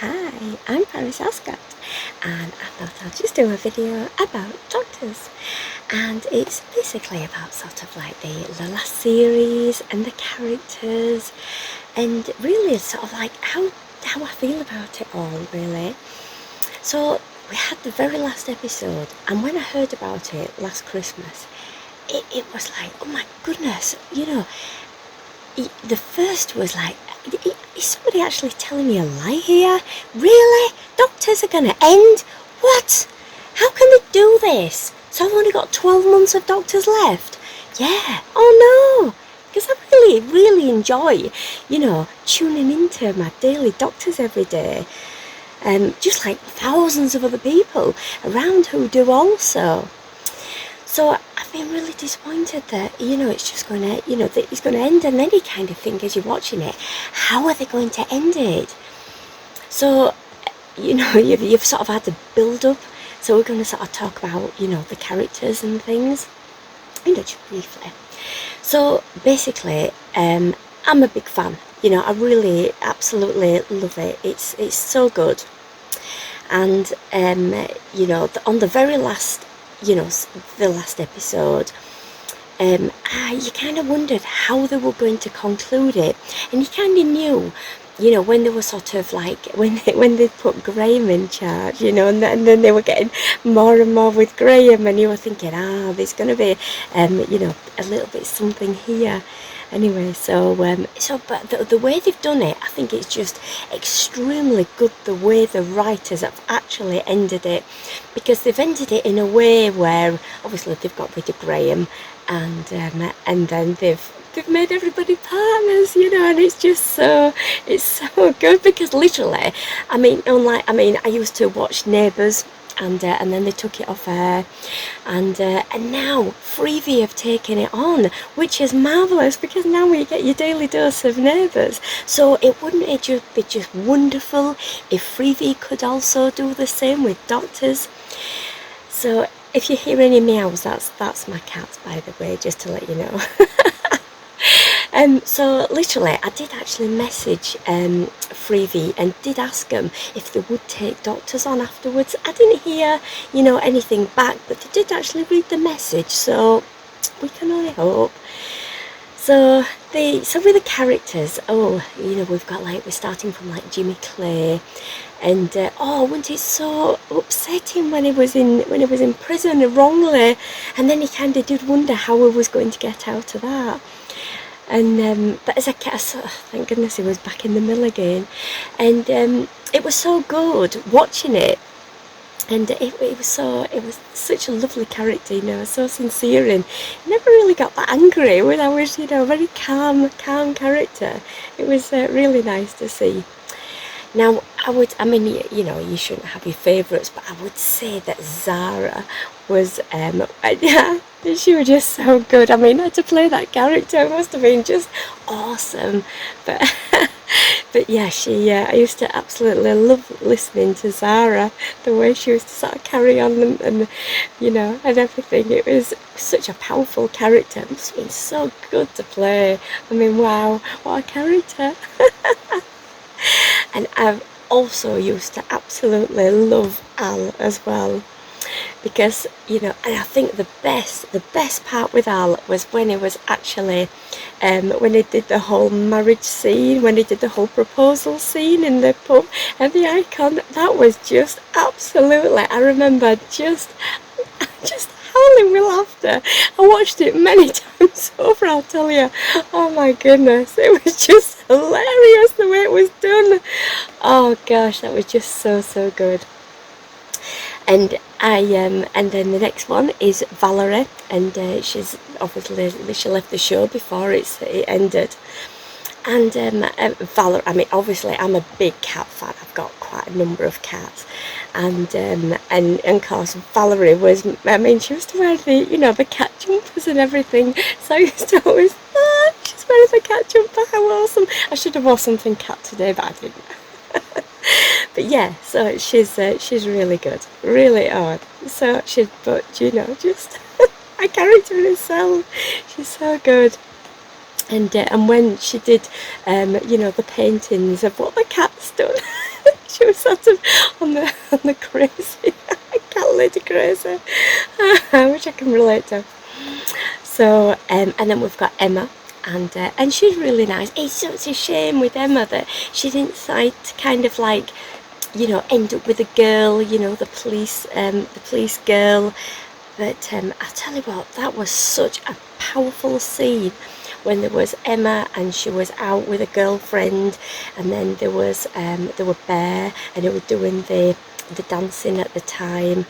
Hi, I'm Ascot, and I thought I'd just do a video about doctors, and it's basically about sort of like the last series and the characters, and really sort of like how I feel about it all, really. So we had the very last episode, and when I heard about it last Christmas, it was like, oh my goodness, the first was like, is somebody actually telling me a lie here? Really? Doctors are going to end? What? How can they do this? So I've only got 12 months of doctors left? Yeah. Oh no. Because I really enjoy, tuning into my daily doctors every day. Just like thousands of other people around who do also. So I've been really disappointed that, it's just going to, that it's going to end, and then you kind of think as you're watching it, how are they going to end it? So, you've sort of had to build up. So we're going to sort of talk about, the characters and things, just briefly. So basically, I'm a big fan. I really absolutely love it. It's so good. And, on the very last, the last episode, you kind of wondered how they were going to conclude it, and you kind of knew, when they were sort of like, when they put Graham in charge, and then they were getting more and more with Graham, and you were thinking, there's going to be, a little bit something here. Anyway, but the way they've done it, I think it's just extremely good, the way the writers have actually ended it, because they've ended it in a way where obviously they've got rid of Graham, and then they've made everybody partners, and it's just so good, because literally, I used to watch Neighbours, and then they took it off air, and now Freevee have taken it on, which is marvellous, because now you get your daily dose of Neighbours. So wouldn't it just be just wonderful if Freevee could also do the same with Doctors? So if you hear any meows, that's my cat, by the way, just to let you know. So literally, I did actually message Freevee and did ask them if they would take Doctors on afterwards. I didn't hear, anything back, but they did actually read the message, so we can only hope. So with the characters, we've got we're starting from Jimmi Clay, and wasn't it so upsetting when he was in prison wrongly, and then he kind of did wonder how he was going to get out of that. And but as thank goodness he was back in the mill again, and it was so good watching it, and it was such a lovely character, so sincere, and never really got that angry when I was, a very calm character. It was really nice to see. Now, you shouldn't have your favourites, but I would say that Zara was, she was just so good. To play that character must have been just awesome. But, but yeah, I used to absolutely love listening to Zara, the way she used to sort of carry on and everything. It was such a powerful character. It must have been so good to play. Wow, what a character. And I've also used to absolutely love Al as well, because and I think the best part with Al was when he was actually when he did the whole marriage scene, when he did the whole proposal scene in the pub and the icon. That was just absolutely, I remember just howling with laughter. I watched it many times over, I'll tell you. Oh my goodness, it was just hilarious the way it was done. Oh gosh, that was just so good. And and then the next one is Valarie, and she's obviously, she left the show before it ended. And Valarie, obviously I'm a big cat fan. I've got quite a number of cats, and of course Valarie was, she used to wear the cat jumpers and everything. So I used to always, she's wearing the cat jumper, how awesome! I should have worn something cat today, but I didn't. But yeah, so she's really good, really odd. So just a character in herself. She's so good. And when she did, the paintings of what the cat's done, she was sort of on the crazy cat lady crazy, which I can relate to. So and then we've got Emma, and she's really nice. It's such a shame with Emma that she didn't decide to kind of like, you know, end up with a girl, you know, the police girl. But I tell you what, that was such a powerful scene when there was Emma and she was out with a girlfriend, and then there were Vere and they were doing the dancing at the time,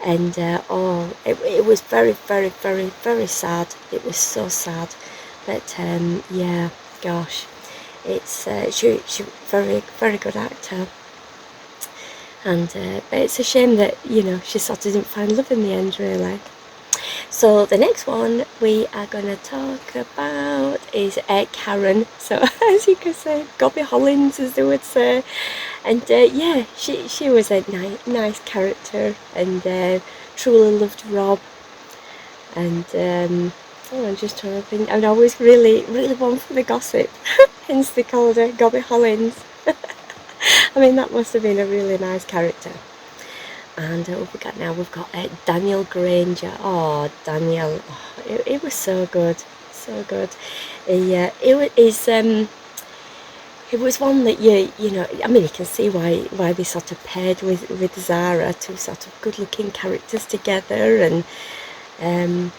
and oh, it was very, very, very, very sad. It was so sad. But yeah, gosh, it's she very, very good actor. And but it's a shame that, you know, she sort of didn't find love in the end, really. So the next one we are going to talk about is Karen. So as you can say, Gobby Hollins, as they would say. And yeah, she was a nice character, and truly loved Rob. And oh, I'm just trying to think. And I was really, really one for the gossip. Hence they called her Gobby Hollins. I mean, that must have been a really nice character. And what we got now? We've got Daniel Granger. Oh, Daniel! Oh, it was so good, so good. It was one that you know. I mean, you can see why they sort of paired with Zara, two sort of good-looking characters together, and then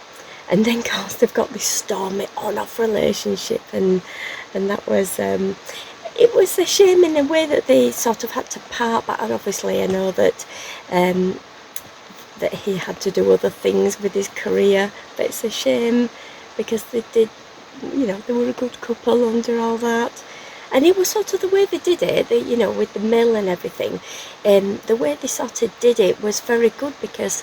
of course they've got this stormy on-off relationship, and that was. It was a shame in a way that they sort of had to part, but obviously I know that that he had to do other things with his career, but it's a shame because they did, you know, they were a good couple under all that. And it was sort of the way they did it, you know, with the mill and everything, the way they sort of did it was very good because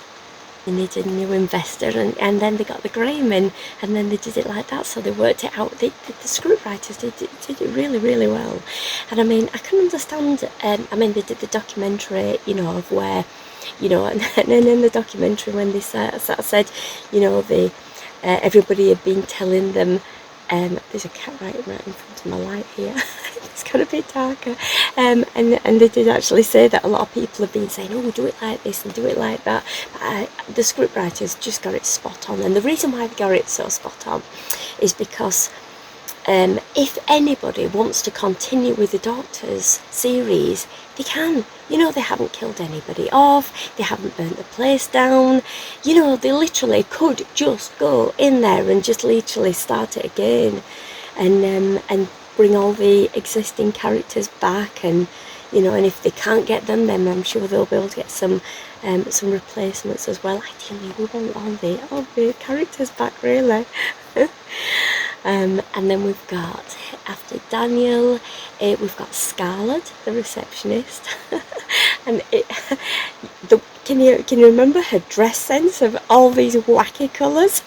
they needed a new investor, and then they got the Graham in, and then they did it like that, so they worked it out. The script writers did it really, really well. And I mean, I can understand, I mean, they did the documentary, you know, of where, you know, and then in the documentary when they sort of said, you know, everybody had been telling them, there's a cat right in front of my light here. It's going to be darker. And they did actually say that a lot of people have been saying, oh, do it like this and do it like that. But the script writers just got it spot on. And the reason why they got it so spot on is because if anybody wants to continue with the Doctors series, they can. You know, they haven't killed anybody off, they haven't burnt the place down. You know, they literally could just go in there and just literally start it again, and bring all the existing characters back, and you know, and if they can't get them, then I'm sure they'll be able to get some replacements as well. Ideally, we want all the characters back, really. And then we've got, after Daniel, we've got Scarlet, the receptionist. And can you remember her dress sense of all these wacky colours?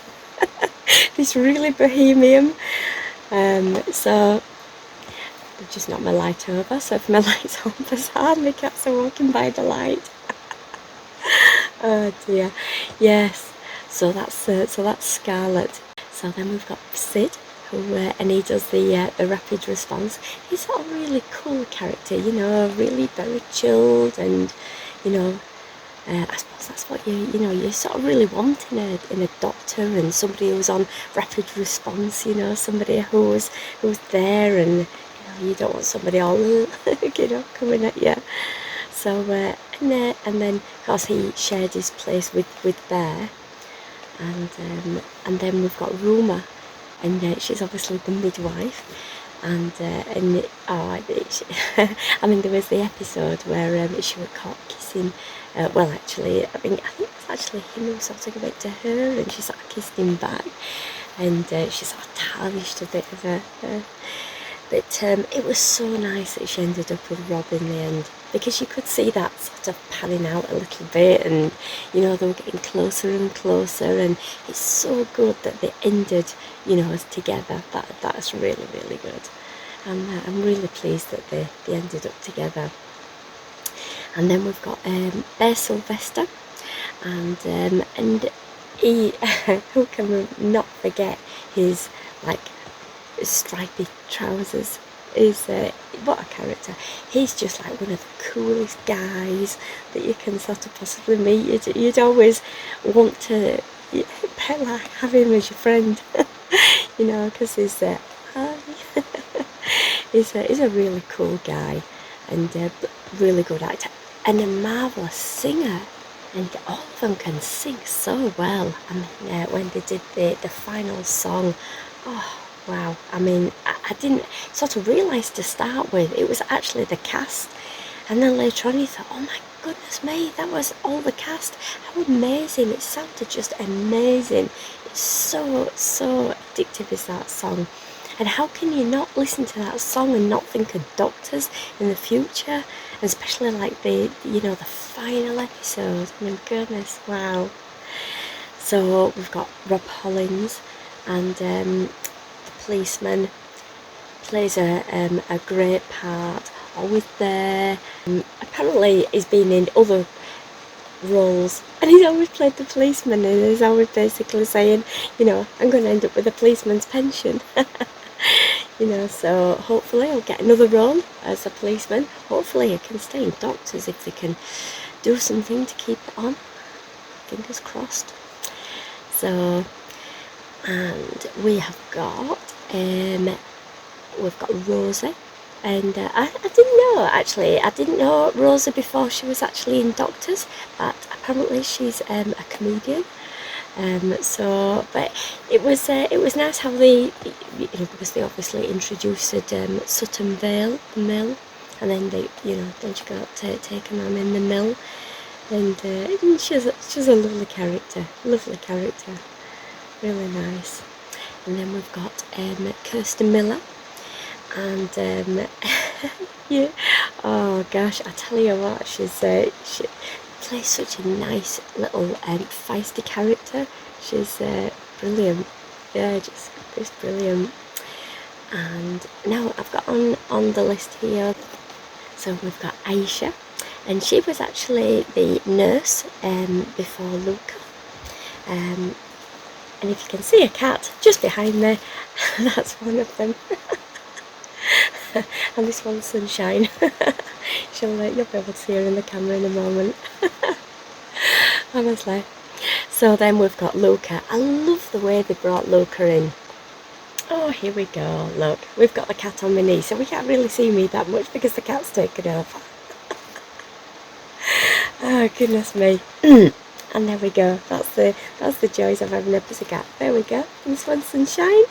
This really bohemian. So I've just knocked my light over, so if my light's on facade, my cats are walking by the light. Oh dear. Yes, so that's Scarlet. So then we've got Sid, who and he does the rapid response. He's a really cool character, you know, really very chilled, and you know, I suppose that's what you sort of really want in a doctor, and somebody who's on rapid response, you know, somebody who's there, and you know, you don't want somebody all you know, coming at you. So and then of course he shared his place with Vere, and then we've got Ruhma, and she's obviously the midwife, and I mean, there was the episode where she was caught kissing. Well, actually, I think it's actually him who sort of went to her, and she sort of kissed him back, and she sort of tarnished a bit of her. But it was so nice that she ended up with Rob in the end, because you could see that sort of panning out a little bit, and you know, they were getting closer and closer, and it's so good that they ended, you know, as together. That's really, really good. I'm really pleased that they ended up together. And then we've got Sylvester, and he who can not forget his like stripy trousers. He's what a character. He's just like one of the coolest guys that you can sort of possibly meet. You'd always want to like have him as your friend, you know, because he's he's a really cool guy and a really good actor and a marvellous singer. And all of them can sing so well. I mean, when they did the final song, oh wow! I mean, I didn't sort of realise to start with it was actually the cast, and then later on you thought, oh my goodness me, that was all the cast. How amazing! It sounded just amazing. It's so addictive is that song. And how can you not listen to that song and not think of doctors in the future? Especially like the final episode. I mean, goodness, wow. So we've got Rob Hollins, and the policeman plays a great part. Always there. Apparently, he's been in other roles, and he's always played the policeman, and he's always basically saying, you know, I'm going to end up with a policeman's pension. You know, so hopefully I'll get another role as a policeman. Hopefully I can stay in doctors if they can do something to keep it on. Fingers crossed. So, and we have got we've got Rosie, and I didn't know actually. I didn't know Rosie before she was actually in doctors, but apparently she's a comedian. So, but it was nice how they, because they obviously introduced Sutton Vale, the mill, and then they, then she got taken on in the mill, and she's a lovely character, really nice. And then we've got Kirsten Miller, and yeah, oh gosh, I tell you what, she plays such a nice little feisty character. She's brilliant, yeah, just brilliant. And now I've got on the list here, so we've got Aisha, and she was actually the nurse before Luca, and if you can see a cat just behind me, that's one of them. And this one's Sunshine. You'll be able to see her in the camera in a moment. Honestly. So then we've got Luca. I love the way they brought Luca in. Oh, here we go. Look, we've got the cat on my knee, so we can't really see me that much because the cat's taken over. Oh, goodness me. And there we go. That's the joys of having a pussycat. There we go. And this one's Sunshine.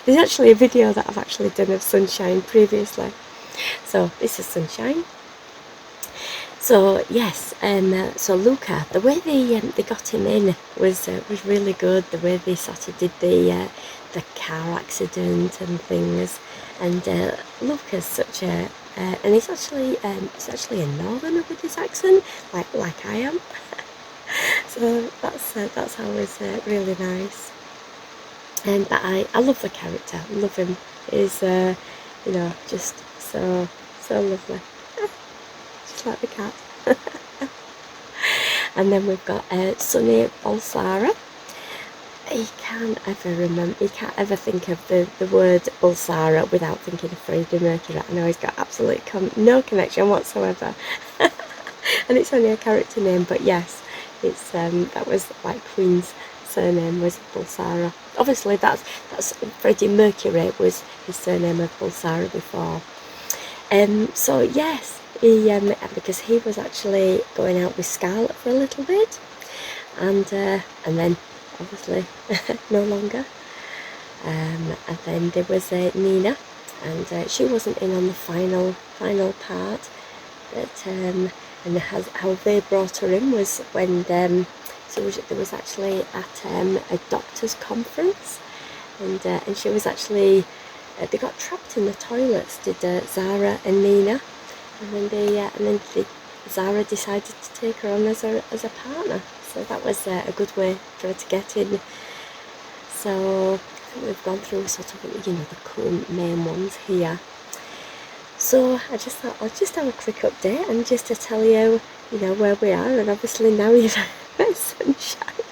There's actually a video that I've actually done of Sunshine previously. So this is Sunshine. So yes, so Luca, the way they got him in was really good. The way they sort of did the car accident and things, and Luca's such a and he's actually a northerner with his accent, like I am. So that's always really nice. But I love the character. I love him. He's just so lovely. Just like the cat. And then we've got Sonny Balsara. He can't ever think of the word Balsara without thinking of Freddie Mercury. I know he's got absolutely no connection whatsoever. And it's only a character name, but yes, it's that was like Queen's surname was Balsara. Obviously that's Freddie Mercury was his surname of Balsara before. So yes, he because he was actually going out with Scarlet for a little bit, and then obviously no longer. And then there was Nina, and she wasn't in on the final part, but and how they brought her in was when so there was actually at a doctor's conference, and she was actually they got trapped in the toilets, did Zara and Nina, and then Zara decided to take her on as a partner. So that was a good way for her to get in. So I think we've gone through sort of the cool main ones here. So I just thought I'll just have a quick update and just to tell you where we are, and obviously now you've had Sunshine.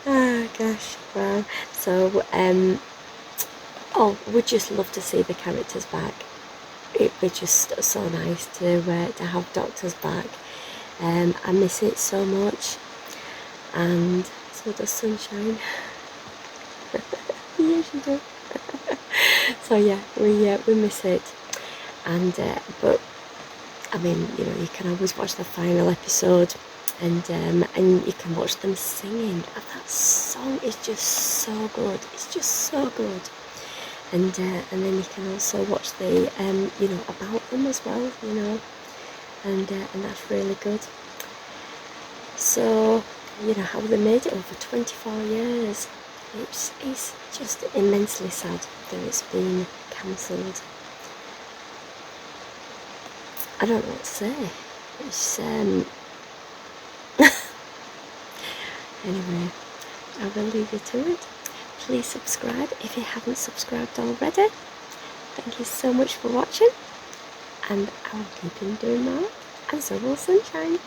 Oh gosh, wow. So oh, would just love to see the characters back. It was just so nice to have doctors back. I miss it so much, and so does Sunshine. Yes, you do. So yeah, we miss it, and but I mean, you know, you can always watch the final episode, and you can watch them singing. And that song is just so good. It's just so good. And then you can also watch the you know, about them as well, you know, and that's really good. So, you know, how they made it over 24 years. It's just immensely sad that it's been cancelled. I don't know what to say. It's anyway, I will leave you to it. Please subscribe if you haven't subscribed already. Thank you so much for watching, and I'll keep on doing more, and so will Sunshine.